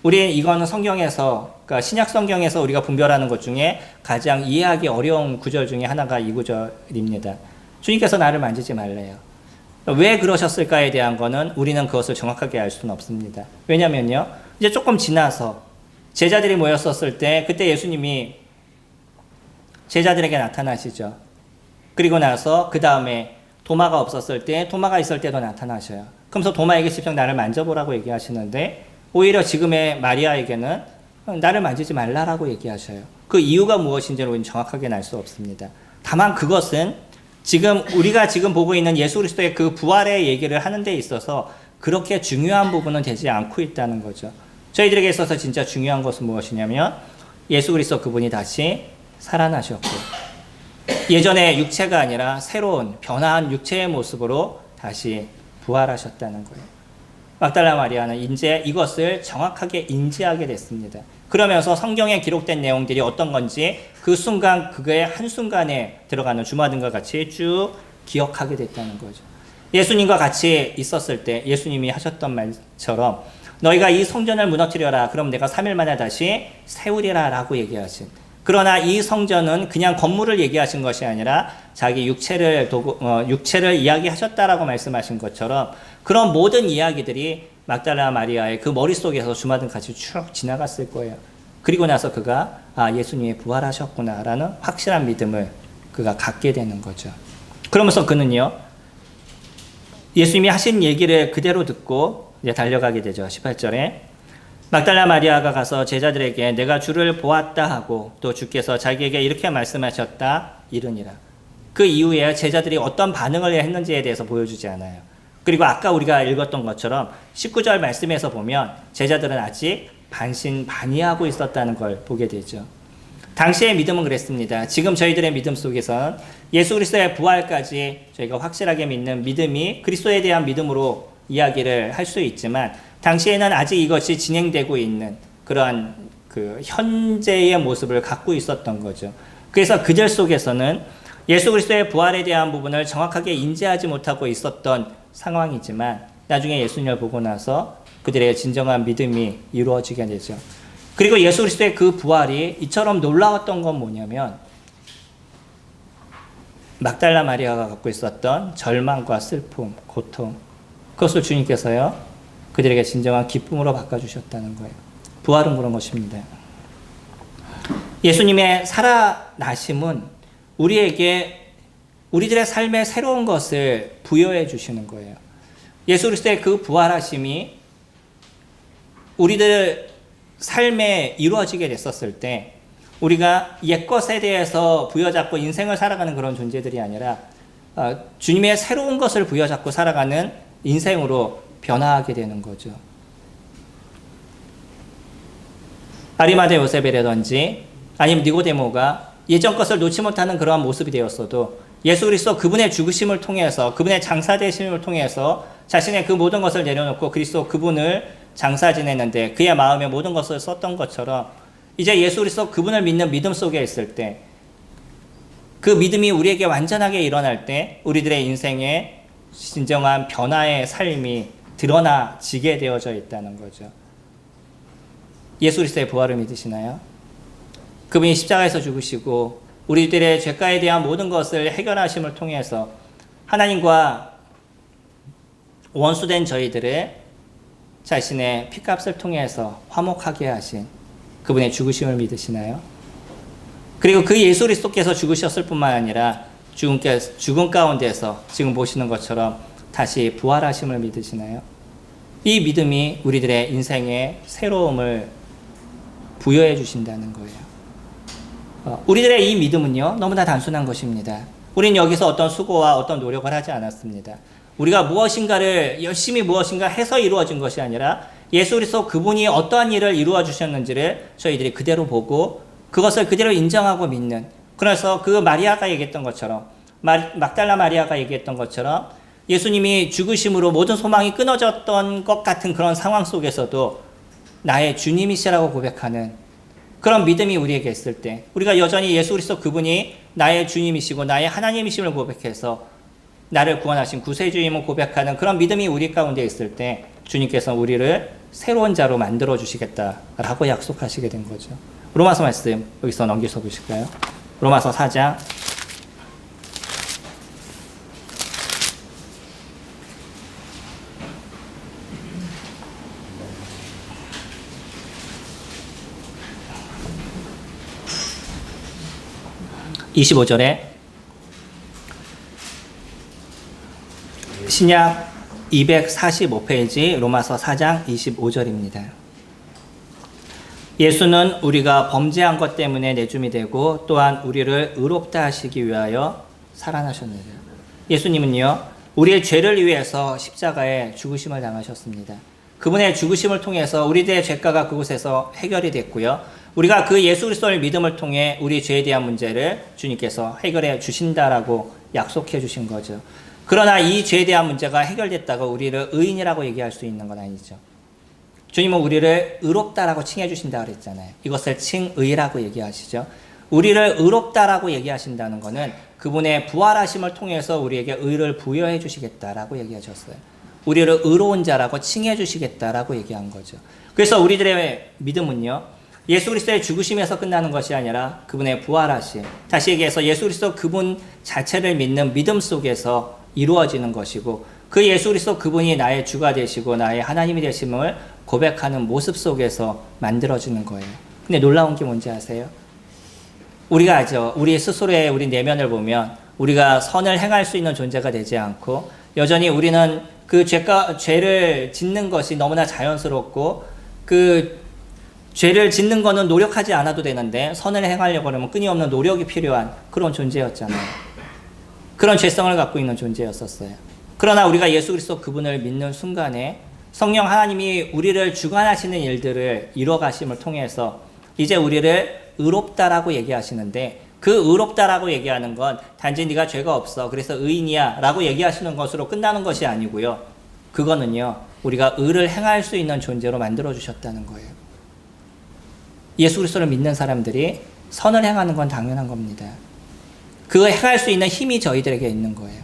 우리 이거는 성경에서, 그러니까 신약 성경에서 우리가 분별하는 것 중에 가장 이해하기 어려운 구절 중에 하나가 이 구절입니다. 주님께서 나를 만지지 말래요. 왜 그러셨을까에 대한 거는 우리는 그것을 정확하게 알 수는 없습니다. 왜냐면요, 이제 조금 지나서 제자들이 모였었을 때 그때 예수님이 제자들에게 나타나시죠. 그리고 나서 그 다음에 도마가 없었을 때, 도마가 있을 때도 나타나셔요. 그러면서 도마에게 직접 나를 만져보라고 얘기하시는데 오히려 지금의 마리아에게는 나를 만지지 말라라고 얘기하셔요. 그 이유가 무엇인지는 우리는 정확하게 알 수 없습니다. 다만 그것은 지금 우리가 지금 보고 있는 예수 그리스도의 그 부활의 얘기를 하는 데 있어서 그렇게 중요한 부분은 되지 않고 있다는 거죠. 저희들에게 있어서 진짜 중요한 것은 무엇이냐면 예수 그리스도 그분이 다시 살아나셨고 예전의 육체가 아니라 새로운 변화한 육체의 모습으로 다시 부활하셨다는 거예요. 막달라 마리아는 이제 이것을 정확하게 인지하게 됐습니다. 그러면서 성경에 기록된 내용들이 어떤 건지 그 순간 그의 한순간에 들어가는 주마등과 같이 쭉 기억하게 됐다는 거죠. 예수님과 같이 있었을 때 예수님이 하셨던 말처럼 너희가 이 성전을 무너뜨려라. 그럼 내가 3일 만에 다시 세우리라 라고 얘기하신 그러나 이 성전은 그냥 건물을 얘기하신 것이 아니라 자기 육체를 이야기하셨다라고 말씀하신 것처럼 그런 모든 이야기들이 막달라 마리아의 그 머릿속에서 주마등같이 쭉 지나갔을 거예요. 그리고 나서 그가 예수님이 부활하셨구나라는 확실한 믿음을 그가 갖게 되는 거죠. 그러면서 그는요, 예수님이 하신 얘기를 그대로 듣고 이제 달려가게 되죠. 18절에 막달라 마리아가 가서 제자들에게 내가 주를 보았다 하고 또 주께서 자기에게 이렇게 말씀하셨다 이르니라. 그 이후에 제자들이 어떤 반응을 했는지에 대해서 보여주지 않아요. 그리고 아까 우리가 읽었던 것처럼 19절 말씀에서 보면 제자들은 아직 반신반의하고 있었다는 걸 보게 되죠. 당시의 믿음은 그랬습니다. 지금 저희들의 믿음 속에선 예수 그리스도의 부활까지 저희가 확실하게 믿는 믿음이 그리스도에 대한 믿음으로 이야기를 할 수 있지만 당시에는 아직 이것이 진행되고 있는 그러한 그 현재의 모습을 갖고 있었던 거죠. 그래서 그들 속에서는 예수 그리스도의 부활에 대한 부분을 정확하게 인지하지 못하고 있었던 상황이지만 나중에 예수님을 보고 나서 그들의 진정한 믿음이 이루어지게 되죠. 그리고 예수 그리스도의 그 부활이 이처럼 놀라웠던 건 뭐냐면 막달라 마리아가 갖고 있었던 절망과 슬픔, 고통, 그것을 주님께서요 그들에게 진정한 기쁨으로 바꿔주셨다는 거예요. 부활은 그런 것입니다. 예수님의 살아나심은 우리들의 삶에 새로운 것을 부여해 주시는 거예요. 예수 그리스도의 그 부활하심이 우리들 삶에 이루어지게 됐었을 때 우리가 옛것에 대해서 부여잡고 인생을 살아가는 그런 존재들이 아니라 주님의 새로운 것을 부여잡고 살아가는 인생으로 변화하게 되는 거죠. 아리마대 요셉이라든지 아니면 니고데모가 예전 것을 놓지 못하는 그러한 모습이 되었어도 예수 그리스도 그분의 죽으심을 통해서 그분의 장사되심을 통해서 자신의 그 모든 것을 내려놓고 그리스도 그분을 장사 지내는데 그의 마음에 모든 것을 썼던 것처럼 이제 예수 그리스도 그분을 믿는 믿음 속에 있을 때 그 믿음이 우리에게 완전하게 일어날 때 우리들의 인생에 진정한 변화의 삶이 드러나지게 되어져 있다는 거죠. 예수 그리스도의 부활을 믿으시나요? 그분이 십자가에서 죽으시고 우리들의 죄가에 대한 모든 것을 해결하심을 통해서 하나님과 원수된 저희들의 자신의 피값을 통해서 화목하게 하신 그분의 죽으심을 믿으시나요? 그리고 그 예수 그리스도께서 죽으셨을 뿐만 아니라 죽음 가운데서 지금 보시는 것처럼 다시 부활하심을 믿으시나요? 이 믿음이 우리들의 인생에 새로움을 부여해 주신다는 거예요. 우리들의 이 믿음은요, 너무나 단순한 것입니다. 우리는 여기서 어떤 수고와 어떤 노력을 하지 않았습니다. 우리가 무엇인가를 열심히 무엇인가 해서 이루어진 것이 아니라 예수 그리스도 그분이 어떠한 일을 이루어 주셨는지를 저희들이 그대로 보고 그것을 그대로 인정하고 믿는, 그래서 그 마리아가 얘기했던 것처럼 막달라 마리아가 얘기했던 것처럼 예수님이 죽으심으로 모든 소망이 끊어졌던 것 같은 그런 상황 속에서도 나의 주님이시라고 고백하는 그런 믿음이 우리에게 있을 때 우리가 여전히 예수 그리스도 그분이 나의 주님이시고 나의 하나님이심을 고백해서 나를 구원하신 구세주임을 고백하는 그런 믿음이 우리 가운데 있을 때 주님께서 우리를 새로운 자로 만들어 주시겠다라고 약속하시게 된 거죠. 로마서 말씀 여기서 넘겨서 보실까요? 로마서 4장 25절에 신약 245페이지 로마서 4장 25절입니다. 예수는 우리가 범죄한 것 때문에 내줌이 되고 또한 우리를 의롭다 하시기 위하여 살아나셨느니라. 예수님은요, 우리의 죄를 위해서 십자가에 죽으심을 당하셨습니다. 그분의 죽으심을 통해서 우리들의 죄가가 그곳에서 해결이 됐고요. 우리가 그 예수 그리스도를 믿음을 통해 우리 죄에 대한 문제를 주님께서 해결해 주신다라고 약속해 주신 거죠. 그러나 이 죄에 대한 문제가 해결됐다고 우리를 의인이라고 얘기할 수 있는 건 아니죠. 주님은 우리를 의롭다라고 칭해 주신다 그랬잖아요. 이것을 칭의라고 얘기하시죠. 우리를 의롭다라고 얘기하신다는 것은 그분의 부활하심을 통해서 우리에게 의를 부여해 주시겠다라고 얘기하셨어요. 우리를 의로운 자라고 칭해 주시겠다라고 얘기한 거죠. 그래서 우리들의 믿음은요, 예수 그리스도의 죽으심에서 끝나는 것이 아니라 그분의 부활하심, 다시 얘기해서 예수 그리스도 그분 자체를 믿는 믿음 속에서 이루어지는 것이고, 그 예수 그리스도 그분이 나의 주가 되시고 나의 하나님이 되심을 고백하는 모습 속에서 만들어지는 거예요. 근데 놀라운 게 뭔지 아세요? 우리가 알죠. 우리 스스로의 우리 내면을 보면 우리가 선을 행할 수 있는 존재가 되지 않고, 여전히 우리는 그 죄를 짓는 것이 너무나 자연스럽고, 그 죄를 짓는 거는 노력하지 않아도 되는데 선을 행하려고 하면 끊임없는 노력이 필요한 그런 존재였잖아요. 그런 죄성을 갖고 있는 존재였었어요. 그러나 우리가 예수 그리스도 그분을 믿는 순간에 성령 하나님이 우리를 주관하시는 일들을 이뤄가심을 통해서 이제 우리를 의롭다라고 얘기하시는데, 그 의롭다라고 얘기하는 건 단지 네가 죄가 없어 그래서 의인이야 라고 얘기하시는 것으로 끝나는 것이 아니고요. 그거는요, 우리가 의를 행할 수 있는 존재로 만들어 주셨다는 거예요. 예수 그리스도를 믿는 사람들이 선을 행하는 건 당연한 겁니다. 그거 행할 수 있는 힘이 저희들에게 있는 거예요.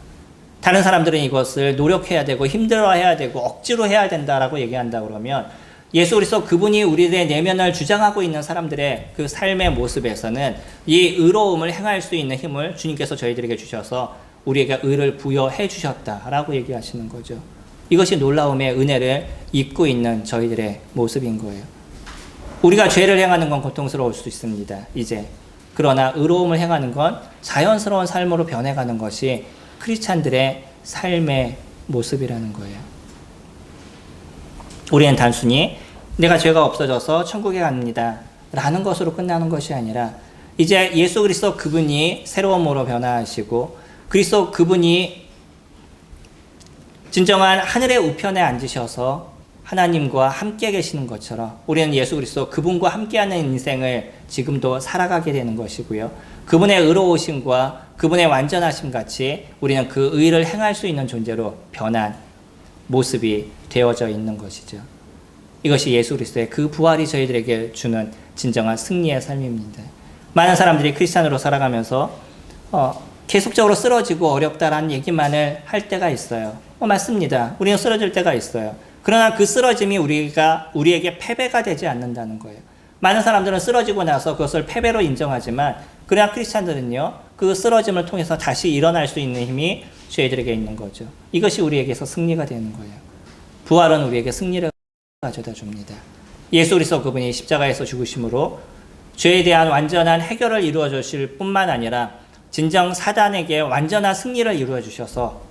다른 사람들은 이것을 노력해야 되고 힘들어해야 되고 억지로 해야 된다라고 얘기한다 그러면, 예수 그리스도 그분이 우리의 내면을 주장하고 있는 사람들의 그 삶의 모습에서는 이 의로움을 행할 수 있는 힘을 주님께서 저희들에게 주셔서 우리에게 의를 부여해 주셨다라고 얘기하시는 거죠. 이것이 놀라움의 은혜를 입고 있는 저희들의 모습인 거예요. 우리가 죄를 행하는 건 고통스러울 수 있습니다, 이제. 그러나 의로움을 행하는 건 자연스러운 삶으로 변해가는 것이 크리스찬들의 삶의 모습이라는 거예요. 우리는 단순히 내가 죄가 없어져서 천국에 갑니다 라는 것으로 끝나는 것이 아니라, 이제 예수 그리스도 그분이 새로움으로 변화하시고 그리스도 그분이 진정한 하늘의 우편에 앉으셔서 하나님과 함께 계시는 것처럼 우리는 예수 그리스도 그분과 함께하는 인생을 지금도 살아가게 되는 것이고요. 그분의 의로우심과 그분의 완전하심 같이 우리는 그 의를 행할 수 있는 존재로 변한 모습이 되어져 있는 것이죠. 이것이 예수 그리스도의 그 부활이 저희들에게 주는 진정한 승리의 삶입니다. 많은 사람들이 크리스찬으로 살아가면서 계속적으로 쓰러지고 어렵다라는 얘기만을 할 때가 있어요. 맞습니다. 우리는 쓰러질 때가 있어요. 그러나 그 쓰러짐이 우리에게 패배가 되지 않는다는 거예요. 많은 사람들은 쓰러지고 나서 그것을 패배로 인정하지만, 그러나 크리스찬들은요, 그 쓰러짐을 통해서 다시 일어날 수 있는 힘이 저희들에게 있는 거죠. 이것이 우리에게서 승리가 되는 거예요. 부활은 우리에게 승리를 가져다 줍니다. 예수 그리스도 그분이 십자가에서 죽으심으로 죄에 대한 완전한 해결을 이루어 주실 뿐만 아니라 진정 사단에게 완전한 승리를 이루어 주셔서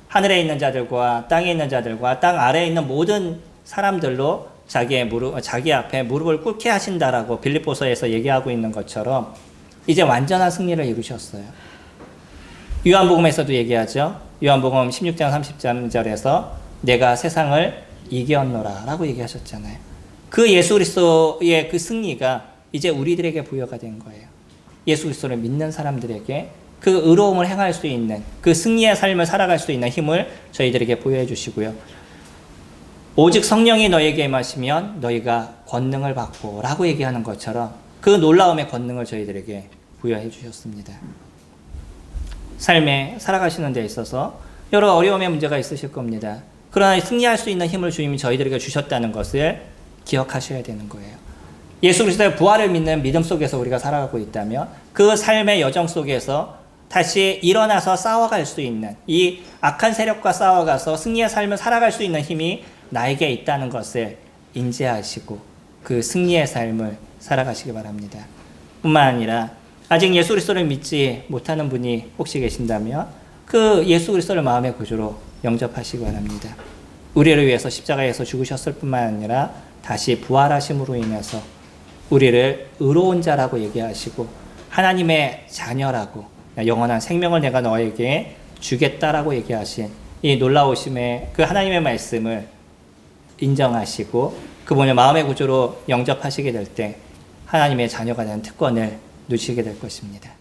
하늘에 있는 자들과 땅에 있는 자들과 땅 아래에 있는 모든 사람들로 자기 앞에 무릎을 꿇게 하신다라고 빌립보서에서 얘기하고 있는 것처럼 이제 완전한 승리를 이루셨어요. 요한복음에서도 얘기하죠. 요한복음 16장 30절에서 내가 세상을 이겼노라 라고 얘기하셨잖아요. 그 예수 그리스도의 그 승리가 이제 우리들에게 부여가 된 거예요. 예수 그리스도를 믿는 사람들에게 그 의로움을 행할 수 있는, 그 승리의 삶을 살아갈 수 있는 힘을 저희들에게 부여해 주시고요. 오직 성령이 너에게 임하시면 너희가 권능을 받고 라고 얘기하는 것처럼 그 놀라움의 권능을 저희들에게 부여해 주셨습니다. 삶에 살아가시는 데 있어서 여러 어려움의 문제가 있으실 겁니다. 그러나 승리할 수 있는 힘을 주님이 저희들에게 주셨다는 것을 기억하셔야 되는 거예요. 예수 그리스도의 부활을 믿는 믿음 속에서 우리가 살아가고 있다면 그 삶의 여정 속에서 다시 일어나서 싸워갈 수 있는, 이 악한 세력과 싸워가서 승리의 삶을 살아갈 수 있는 힘이 나에게 있다는 것을 인지하시고 그 승리의 삶을 살아가시기 바랍니다. 뿐만 아니라 아직 예수 그리스도를 믿지 못하는 분이 혹시 계신다면 그 예수 그리스도를 마음의 구주로 영접하시기 바랍니다. 우리를 위해서 십자가에서 죽으셨을 뿐만 아니라 다시 부활하심으로 인해서 우리를 의로운 자라고 얘기하시고 하나님의 자녀라고, 영원한 생명을 내가 너에게 주겠다라고 얘기하신 이 놀라우심의 그 하나님의 말씀을 인정하시고 그분을 마음의 구주로 영접하시게 될 때 하나님의 자녀가 되는 특권을 누리시게 될 것입니다.